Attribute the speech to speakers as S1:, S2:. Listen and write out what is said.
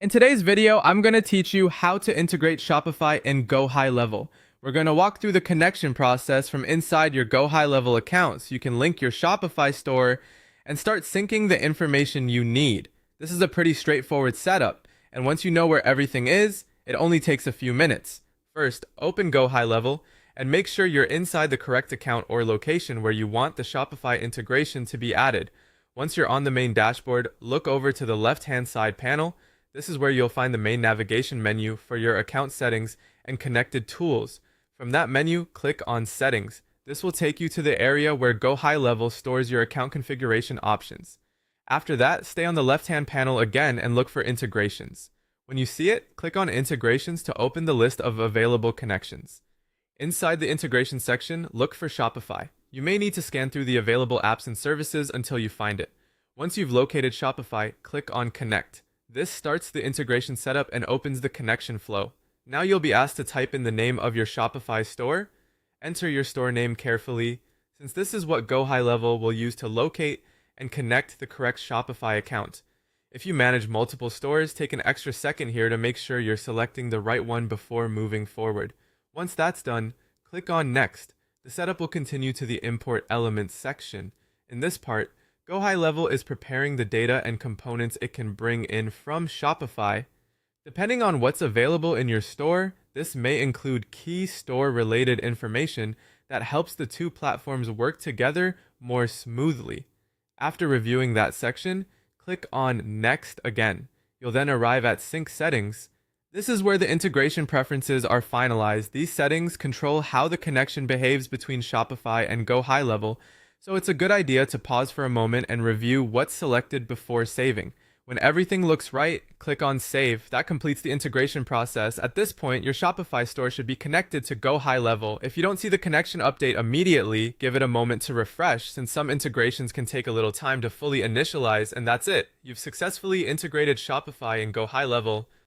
S1: In today's video, I'm going to teach you how to integrate Shopify and GoHighLevel. We're going to walk through the connection process from inside your GoHighLevel account so you can link your Shopify store and start syncing the information you need. This is a pretty straightforward setup, and once you know where everything is, it only takes a few minutes. First, open GoHighLevel and make sure you're inside the correct account or location where you want the Shopify integration to be added. Once you're on the main dashboard, look over to the left-hand side panel. This is where you'll find the main navigation menu for your account settings and connected tools. From that menu, click on Settings. This will take you to the area where GoHighLevel stores your account configuration options. After that, stay on the left-hand panel again and look for Integrations. When you see it, click on Integrations to open the list of available connections. Inside the Integration section, look for Shopify. You may need to scan through the available apps and services until you find it. Once you've located Shopify, click on Connect. This starts the integration setup and opens the connection flow. Now you'll be asked to type in the name of your Shopify store. Enter your store name carefully, since this is what GoHighLevel will use to locate and connect the correct Shopify account. If you manage multiple stores, take an extra second here to make sure you're selecting the right one before moving forward. Once that's done, click on Next. The setup will continue to the Import Elements section. In this part, GoHighLevel is preparing the data and components it can bring in from Shopify. Depending on what's available in your store, this may include key store-related information that helps the two platforms work together more smoothly. After reviewing that section, click on Next again. You'll then arrive at Sync Settings. This is where the integration preferences are finalized. These settings control how the connection behaves between Shopify and GoHighLevel, so it's a good idea to pause for a moment and review what's selected before saving. When everything looks right, click on Save. That completes the integration process. At this point, your Shopify store should be connected to GoHighLevel. If you don't see the connection update immediately, give it a moment to refresh, since some integrations can take a little time to fully initialize, and that's it. You've successfully integrated Shopify and GoHighLevel.